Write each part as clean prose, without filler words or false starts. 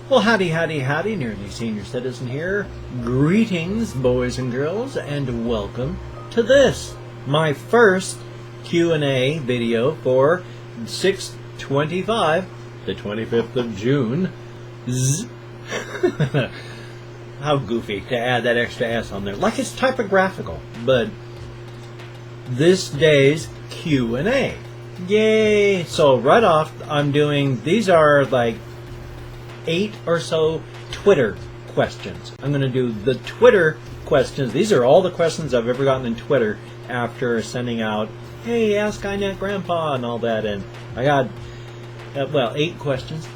Well, howdy, howdy, howdy, Nearly Senior Citizen here. Greetings, boys and girls, and welcome to this, my first Q&A video for 6/25, the 25th of June. How goofy to add that extra S on there. Like it's typographical, but this day's Q&A. Yay! So right off, I'm doing, these are like 8 or so Twitter questions. I'm going to do the Twitter questions. These are all the questions I've ever gotten in Twitter after sending out, hey, ask Skynet Grandpa and all that. And I got, 8 questions,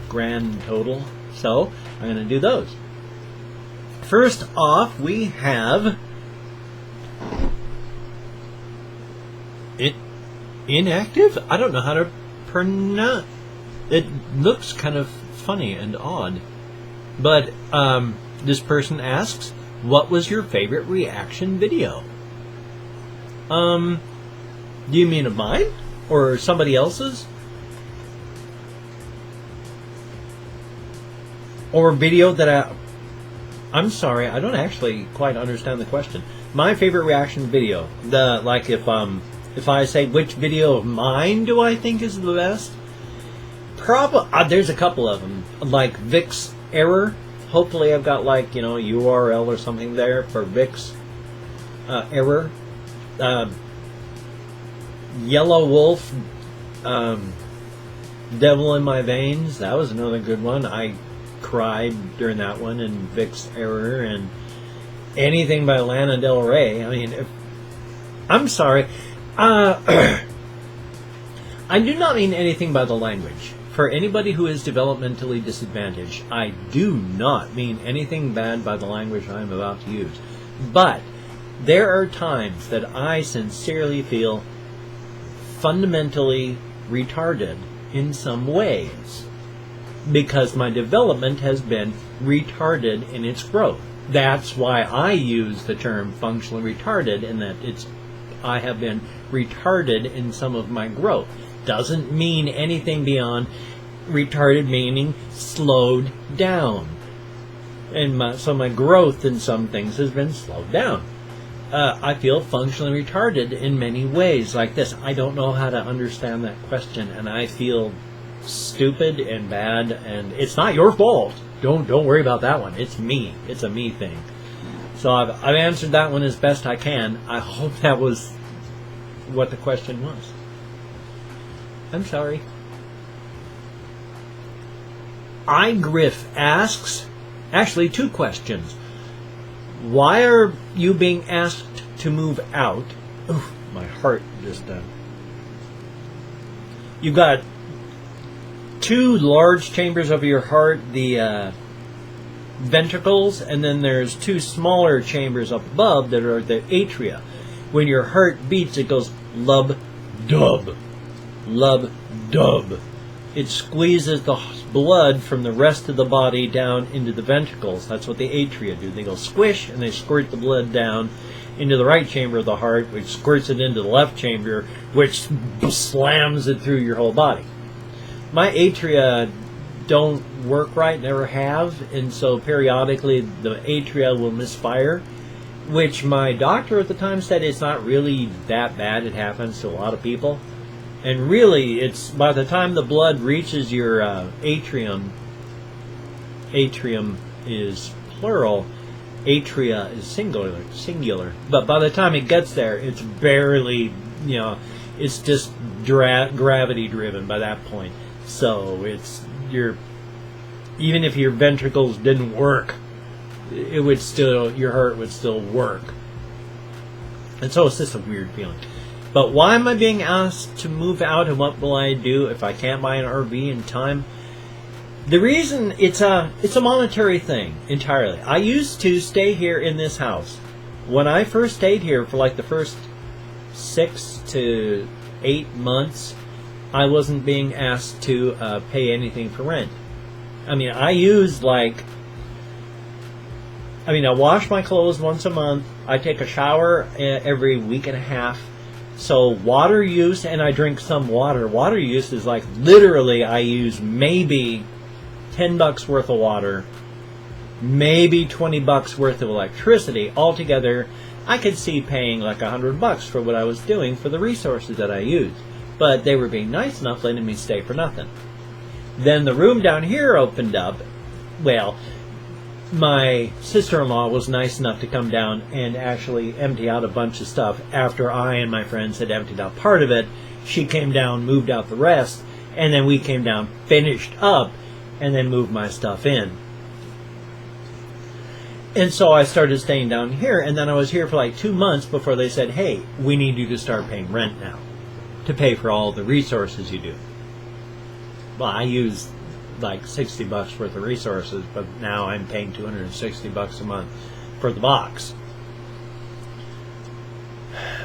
grand total. So I'm going to do those. First off, we have inactive? I don't know how to pronounce. It looks kind of funny and odd. But this person asks, what was your favorite reaction video? Do you mean of mine? Or somebody else's? Or video that I'm sorry, I don't actually quite understand the question. My favorite reaction video. Like if I say which video of mine do I think is the best? Probably there's a couple of them, like Vic's error. Hopefully I've got like URL or something there for Vic's error. Yellow Wolf, Devil in My Veins. That was another good one. I cried during that one, and Vic's error, and anything by Lana Del Rey. I mean, I'm sorry. I do not mean anything by the language. For anybody who is developmentally disadvantaged, I do not mean anything bad by the language I'm about to use. But there are times that I sincerely feel fundamentally retarded in some ways, because my development has been retarded in its growth. That's why I use the term functionally retarded, in that I have been retarded in some of my growth. Doesn't mean anything beyond retarded, meaning slowed down. And so my growth in some things has been slowed down. I feel functionally retarded in many ways like this. I don't know how to understand that question, and I feel stupid and bad, and it's not your fault. Don't worry about that one. It's me. It's a me thing. So I've answered that one as best I can. I hope that was what the question was. I'm sorry. iGriff asks, actually 2 questions. Why are you being asked to move out? Oof, my heart just You've got 2 large chambers of your heart, the ventricles, and then there's 2 smaller chambers up above that are the atria. When your heart beats, it goes lub-dub. Lub-dub. It squeezes the blood from the rest of the body down into the ventricles. That's what the atria do. They go squish, and they squirt the blood down into the right chamber of the heart, which squirts it into the left chamber, which slams it through your whole body. My atria don't work right, never have, and so periodically the atria will misfire, which my doctor at the time said it's not really that bad. It happens to a lot of people. And really, it's by the time the blood reaches your atrium is plural, atria is singular. But by the time it gets there, it's barely, it's just gravity driven by that point. So it's even if your ventricles didn't work, it would still, your heart would still work. And so it's just a weird feeling. But why am I being asked to move out, and what will I do if I can't buy an RV in time? The reason, it's a monetary thing entirely. I used to stay here in this house. When I first stayed here for like the first 6 to 8 months, I wasn't being asked to pay anything for rent. I mean, I wash my clothes once a month. I take a shower every week and a half. So water use, and I drink some water. Water use is like literally I use maybe $10 worth of water, maybe $20 worth of electricity. Altogether, I could see paying like $100 for what I was doing for the resources that I used. But they were being nice enough, letting me stay for nothing. Then the room down here opened up. Well, my sister-in-law was nice enough to come down and actually empty out a bunch of stuff. After I and my friends had emptied out part of it, she came down, moved out the rest, and then we came down, finished up, and then moved my stuff in. And so I started staying down here, and then I was here for like 2 months before they said, hey, we need you to start paying rent now to pay for all the resources you do. Well, I used like $60 worth of resources, but now I'm paying $260 a month for the box.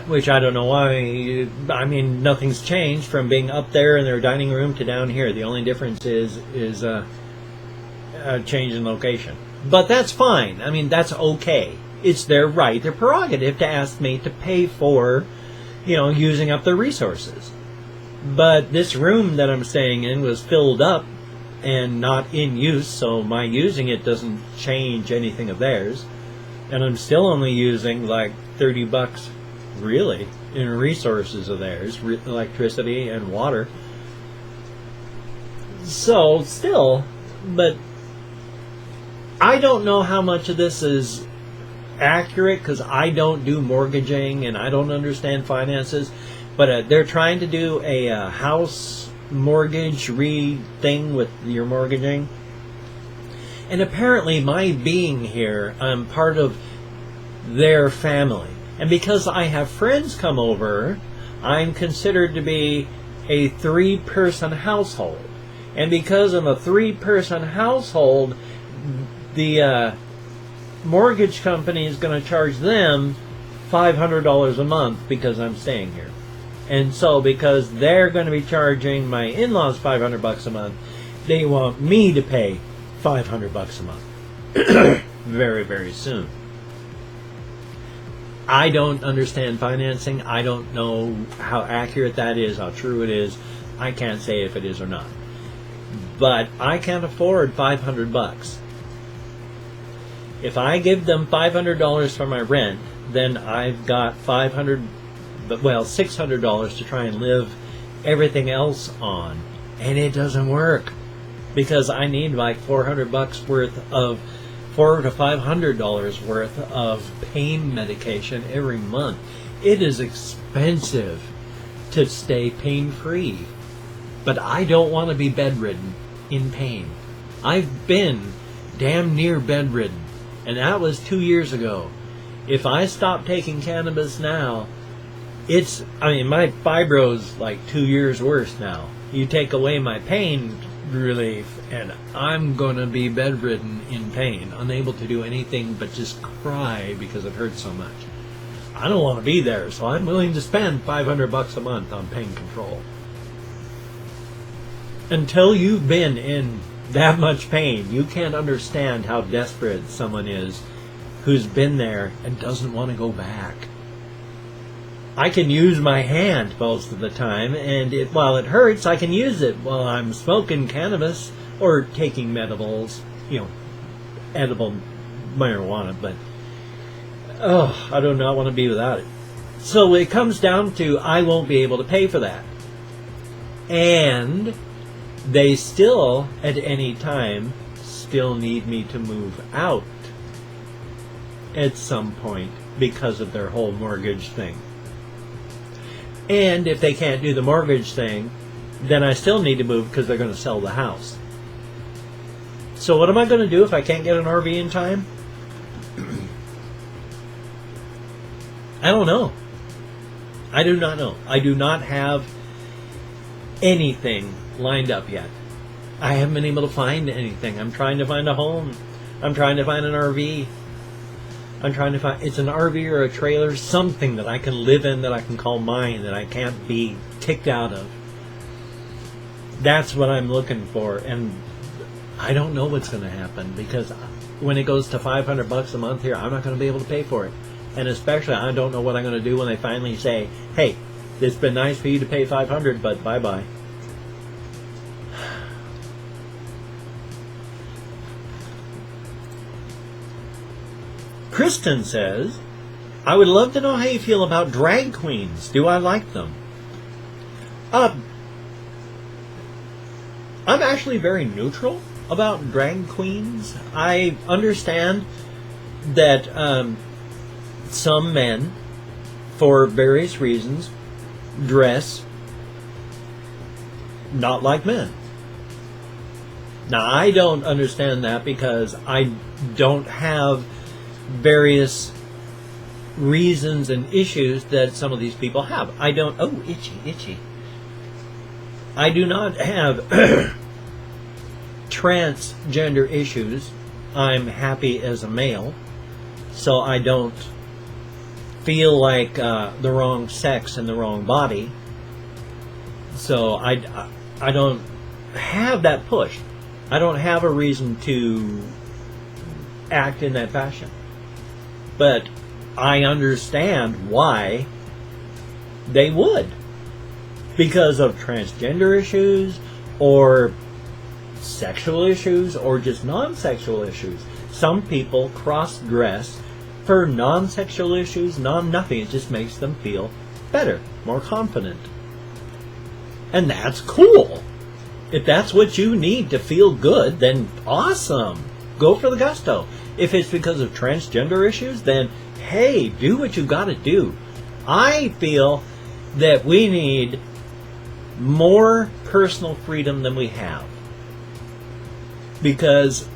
Which I don't know why. I mean, nothing's changed from being up there in their dining room to down here. The only difference is a change in location. But that's fine. I mean, that's okay. It's their right, their prerogative to ask me to pay for, using up their resources. But this room that I'm staying in was filled up and not in use, so my using it doesn't change anything of theirs. And I'm still only using like $30 really in resources of theirs, electricity and water. So still, but I don't know how much of this is accurate because I don't do mortgaging and I don't understand finances, but they're trying to do a house mortgage thing with your mortgaging. And apparently my being here, I'm part of their family. And because I have friends come over, I'm considered to be a 3-person household. And because I'm a 3-person household, the mortgage company is going to charge them $500 a month because I'm staying here. And so because they're going to be charging my in-laws $500 a month, they want me to pay $500 a month very, very soon. I don't understand financing. I don't know how accurate that is, how true it is. I can't say if it is or not. But I can't afford $500. If I give them $500 for my rent, then I've got $600 to try and live everything else on. And it doesn't work. Because I need like $400 worth of $400 to $500 worth of pain medication every month. It is expensive to stay pain-free. But I don't want to be bedridden in pain. I've been damn near bedridden. And that was 2 years ago. If I stop taking cannabis now, my fibro's like 2 years worse now. You take away my pain relief, and I'm going to be bedridden in pain, unable to do anything but just cry because it hurts so much. I don't want to be there, so I'm willing to spend $500 a month on pain control. Until you've been in that much pain, you can't understand how desperate someone is who's been there and doesn't want to go back. I can use my hand most of the time, and while it hurts, I can use it while I'm smoking cannabis or taking edibles, edible marijuana, but I do not want to be without it. So it comes down to I won't be able to pay for that. And they still, at any time, still need me to move out at some point because of their whole mortgage thing. And if they can't do the mortgage thing, then I still need to move because they're going to sell the house. So what am I going to do if I can't get an RV in time? I don't know. I do not know. I do not have anything lined up yet. I haven't been able to find anything. I'm trying to find a home. I'm trying to find an RV. I'm trying to find, it's an RV or a trailer, something that I can live in, that I can call mine, that I can't be kicked out of. That's what I'm looking for, and I don't know what's going to happen, because when it goes to $500 a month here, I'm not going to be able to pay for it. And especially, I don't know what I'm going to do when they finally say, hey, it's been nice for you to pay $500, but bye-bye. Kristen says, I would love to know how you feel about drag queens. Do I like them? I'm actually very neutral about drag queens. I understand that some men, for various reasons, dress not like men. Now, I don't understand that because I don't have various reasons and issues that some of these people have. I don't... Oh, itchy. I do not have transgender issues. I'm happy as a male, so I don't feel like the wrong sex and the wrong body. So I don't have that push. I don't have a reason to act in that fashion. But I understand why they would. Because of transgender issues, or sexual issues, or just non-sexual issues. Some people cross-dress for non-sexual issues, non-nothing. It just makes them feel better, more confident. And that's cool. If that's what you need to feel good, then awesome. Go for the gusto. If it's because of transgender issues, then hey, do what you gotta do. I feel that we need more personal freedom than we have. Because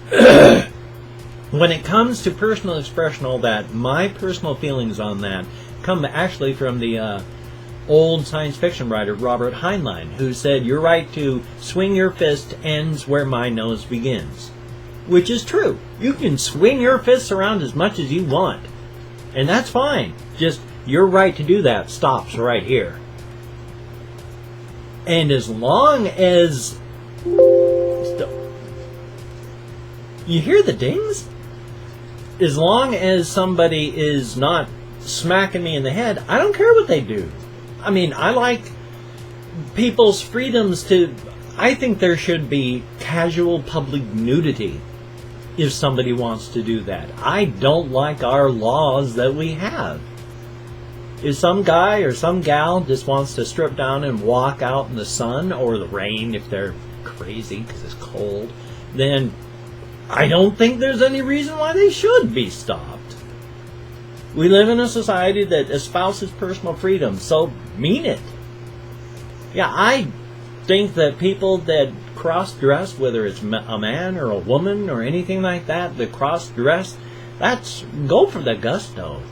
when it comes to personal expression, all that, my personal feelings on that come actually from the old science fiction writer Robert Heinlein, who said, your right to swing your fist ends where my nose begins. Which is true. You can swing your fists around as much as you want. And that's fine. Just your right to do that stops right here. And as long as... You hear the dings? As long as somebody is not smacking me in the head, I don't care what they do. I mean, I like people's freedoms to... I think there should be casual public nudity if somebody wants to do that. I don't like our laws that we have. If some guy or some gal just wants to strip down and walk out in the sun or the rain if they're crazy because it's cold, then I don't think there's any reason why they should be stopped. We live in a society that espouses personal freedom, so mean it. Yeah, I think that people that cross-dress, whether it's a man or a woman or anything like that, that cross-dress, that's go for the gusto.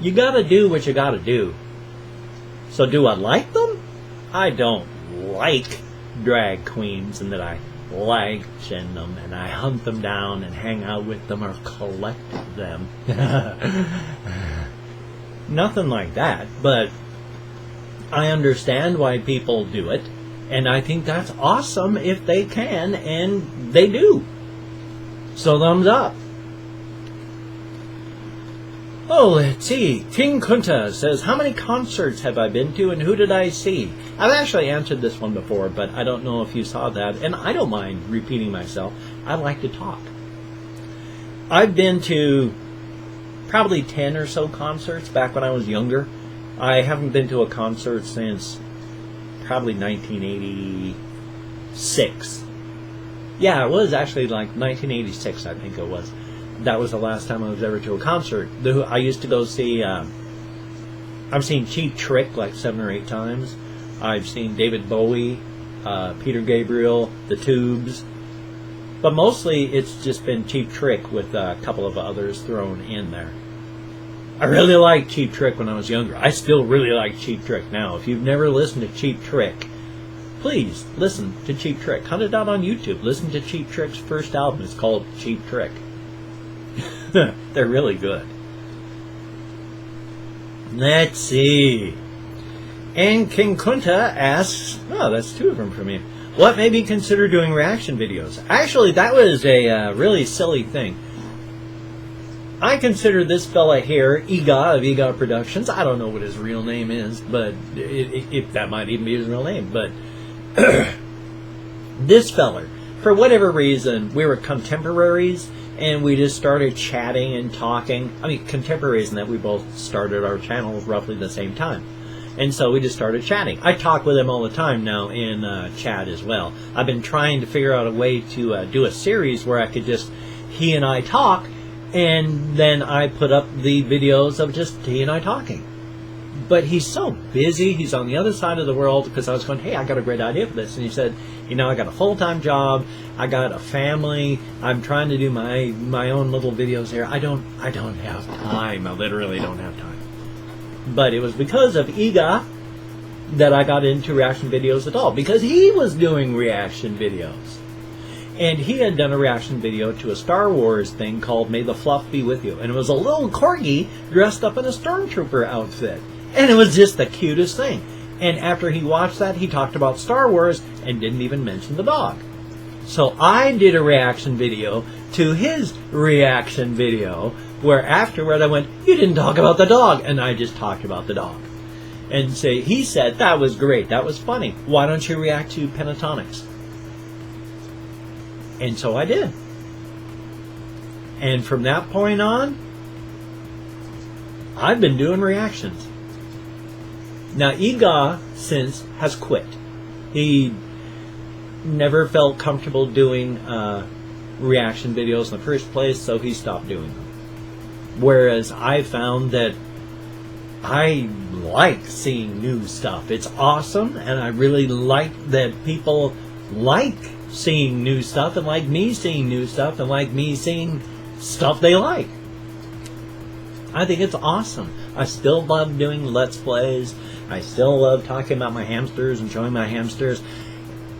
You gotta do what you gotta do. So do I like them? I don't like drag queens and that I like them and I hunt them down and hang out with them or collect them. Nothing like that, but I understand why people do it, and I think that's awesome if they can, and they do. So thumbs up. Oh, let's see. King Kunta says, how many concerts have I been to and who did I see? I've actually answered this one before, but I don't know if you saw that, and I don't mind repeating myself. I like to talk. I've been to probably 10 or so concerts back when I was younger. I haven't been to a concert since probably 1986. Yeah, it was actually like 1986, I think it was. That was the last time I was ever to a concert. I used to go see... I've seen Cheap Trick like 7 or 8 times. I've seen David Bowie, Peter Gabriel, The Tubes. But mostly it's just been Cheap Trick with a couple of others thrown in there. I really liked Cheap Trick when I was younger. I still really like Cheap Trick now. If you've never listened to Cheap Trick, please listen to Cheap Trick. Hunt it out on YouTube. Listen to Cheap Trick's first album. It's called Cheap Trick. They're really good. Let's see. And King Kunta asks, oh, that's 2 of them from me. What made me consider doing reaction videos? Actually, that was a really silly thing. I consider this fella here, Ega of Ega Productions. I don't know what his real name is, but if that might even be his real name. But this feller for whatever reason, we were contemporaries, and we just started chatting and talking. I mean, contemporaries in that we both started our channels roughly the same time. And so we just started chatting. I talk with him all the time now in chat as well. I've been trying to figure out a way to do a series where I could just, he and I talk, and then I put up the videos of just he and I talking. But he's so busy. He's on the other side of the world, because I was going, hey, I got a great idea for this. And he said, you know, I got a full-time job. I got a family. I'm trying to do my own little videos here. I don't have time. I literally don't have time. But it was because of Iga that I got into reaction videos at all, because he was doing reaction videos. And he had done a reaction video to a Star Wars thing called May the Fluff Be With You. And it was a little corgi dressed up in a stormtrooper outfit. And it was just the cutest thing. And after he watched that, he talked about Star Wars and didn't even mention the dog. So I did a reaction video to his reaction video, where afterward I went, you didn't talk about the dog. And I just talked about the dog. And he said, that was great. That was funny. Why don't you react to pentatonics? And so I did. And from that point on, I've been doing reactions. Now, Iga since has quit. He never felt comfortable doing reaction videos in the first place, so he stopped doing them. Whereas I found that I like seeing new stuff. It's awesome, and I really like that people like seeing new stuff, and like me seeing new stuff, and like me seeing stuff they like. I think it's awesome. I still love doing Let's Plays. I still love talking about my hamsters and showing my hamsters.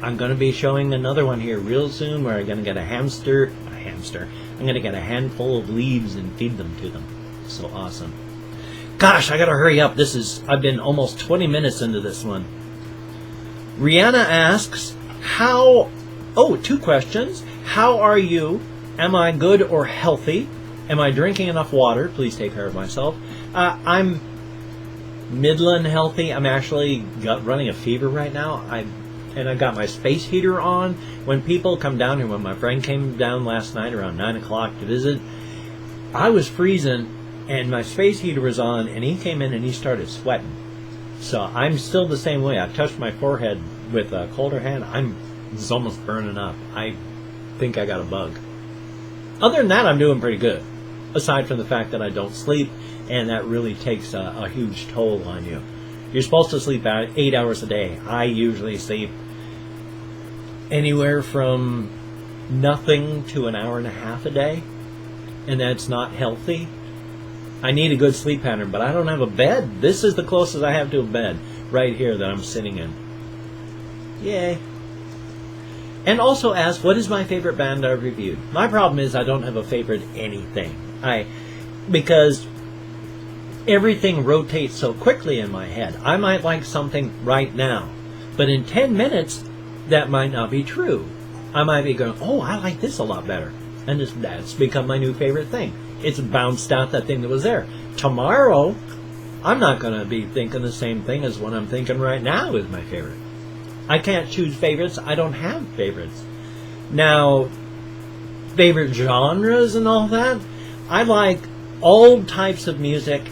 I'm going to be showing another one here real soon, where I'm going to get a hamster. I'm going to get a handful of leaves and feed them to them. So awesome. Gosh, I got to hurry up. I've been almost 20 minutes into this one. Rihanna asks, two questions. How are you? Am I good or healthy? Am I drinking enough water? Please take care of myself. I'm middling healthy. I'm actually running a fever right now. And I've got my space heater on. When people come down here, when my friend came down last night around 9 o'clock to visit, I was freezing, and my space heater was on, and he came in and he started sweating. So I'm still the same way. I touched my forehead with a colder hand. It's almost burning up. I think I got a bug. Other than that, I'm doing pretty good. Aside from the fact that I don't sleep, and that really takes a huge toll on you. You're supposed to sleep 8 hours a day. I usually sleep anywhere from nothing to an hour and a half a day, and that's not healthy. I need a good sleep pattern, but I don't have a bed. This is the closest I have to a bed, right here that I'm sitting in. Yay. And also ask, what is my favorite band I've reviewed? My problem is I don't have a favorite anything. Because everything rotates so quickly in my head. I might like something right now, but in 10 minutes, that might not be true. I might be going, oh, I like this a lot better. And that's become my new favorite thing. It's bounced out that thing that was there. Tomorrow, I'm not going to be thinking the same thing as what I'm thinking right now is my favorite. I can't choose favorites. I don't have favorites. Now, favorite genres and all that, I like all types of music.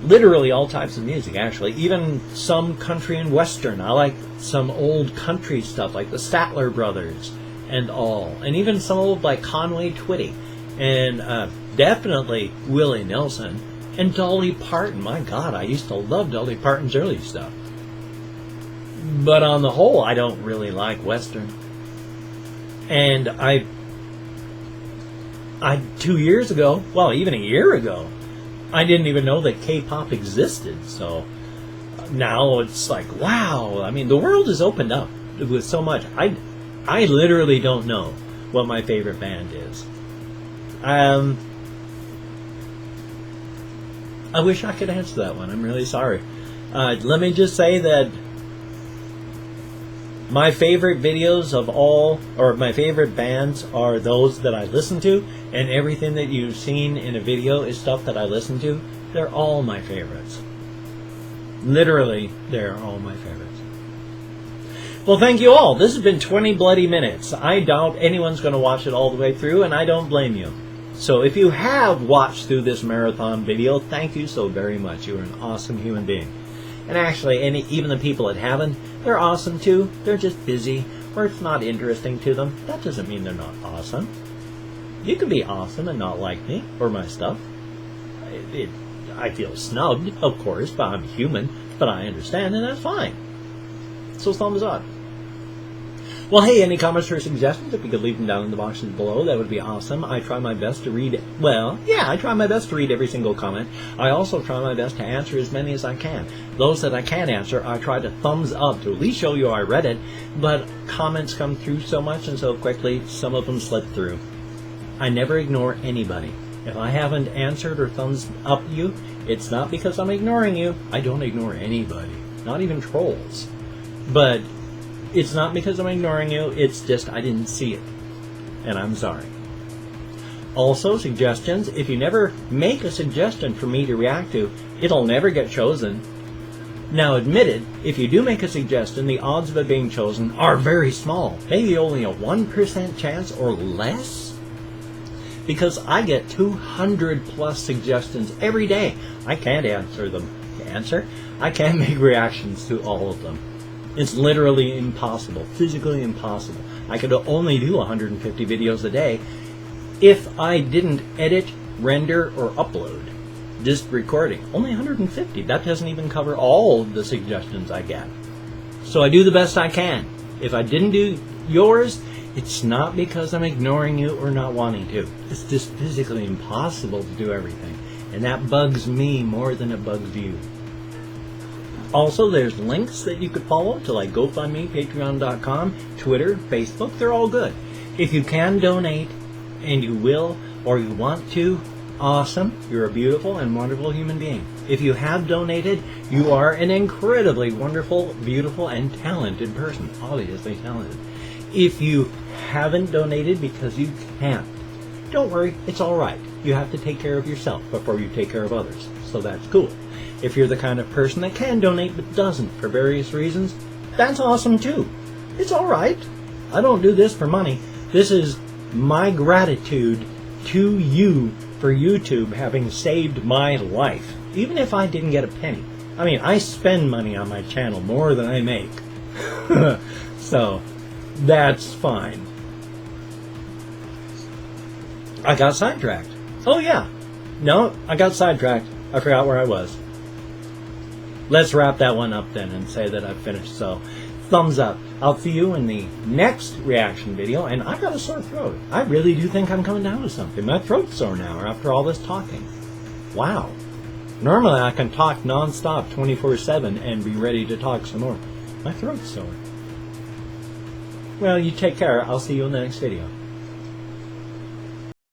Literally all types of music, actually. Even some country and western. I like some old country stuff, like the Statler Brothers and all. And even some old, like Conway Twitty. And definitely Willie Nelson. And Dolly Parton. My God, I used to love Dolly Parton's early stuff. But on the whole, I don't really like western. And I 2 years ago, well, even a year ago, I didn't even know that K-pop existed. So now it's like, wow. I mean, the world has opened up with so much. I literally don't know what my favorite band is. I wish I could answer that one. I'm really sorry. Let me just say that my favorite videos of all, or my favorite bands, are those that I listen to, and everything that you've seen in a video is stuff that I listen to. They're all my favorites. Literally, they're all my favorites. Well, thank you all. This has been 20 bloody minutes. I doubt anyone's going to watch it all the way through, and I don't blame you. So if you have watched through this marathon video, thank you so very much. You're an awesome human being. And actually, even the people that haven't, they're awesome too. They're just busy, or it's not interesting to them. That doesn't mean they're not awesome. You can be awesome and not like me or my stuff. I feel snubbed, of course, but I'm human. But I understand, and that's fine. So thumbs up. Well, hey, any comments or suggestions, if you could leave them down in the boxes below, that would be awesome. I try my best to read, I try my best to read every single comment. I also try my best to answer as many as I can. Those that I can't answer, I try to thumbs up to at least show you I read it, but comments come through so much and so quickly, some of them slip through. I never ignore anybody. If I haven't answered or thumbs up you, it's not because I'm ignoring you. I don't ignore anybody, not even trolls. But it's not because I'm ignoring you, it's just I didn't see it. And I'm sorry. Also, suggestions. If you never make a suggestion for me to react to, it'll never get chosen. Now, admitted, if you do make a suggestion, the odds of it being chosen are very small. Maybe only a 1% chance or less. Because I get 200 plus suggestions every day. I can't answer them. I can't make reactions to all of them. It's literally impossible, physically impossible. I could only do 150 videos a day if I didn't edit, render, or upload. Just recording. Only 150. That doesn't even cover all of the suggestions I get. So I do the best I can. If I didn't do yours, it's not because I'm ignoring you or not wanting to. It's just physically impossible to do everything. And that bugs me more than it bugs you. Also, there's links that you could follow to like GoFundMe, Patreon.com, Twitter, Facebook. They're all good. If you can donate, and you will, or you want to, awesome. You're a beautiful and wonderful human being. If you have donated, you are an incredibly wonderful, beautiful, and talented person. Obviously talented. If you haven't donated because you can't, don't worry. It's all right. You have to take care of yourself before you take care of others. So that's cool. If you're the kind of person that can donate but doesn't for various reasons, that's awesome too. It's all right. I don't do this for money. This is my gratitude to you for YouTube having saved my life. Even if I didn't get a penny. I mean, I spend money on my channel more than I make. So, that's fine. I got sidetracked. Oh yeah. No, I got sidetracked. I forgot where I was. Let's wrap that one up then and say that I've finished. So, thumbs up. I'll see you in the next reaction video. And I've got a sore throat. I really do think I'm coming down with something. My throat's sore now after all this talking. Wow. Normally I can talk non-stop 24/7 and be ready to talk some more. My throat's sore. Well, you take care. I'll see you in the next video.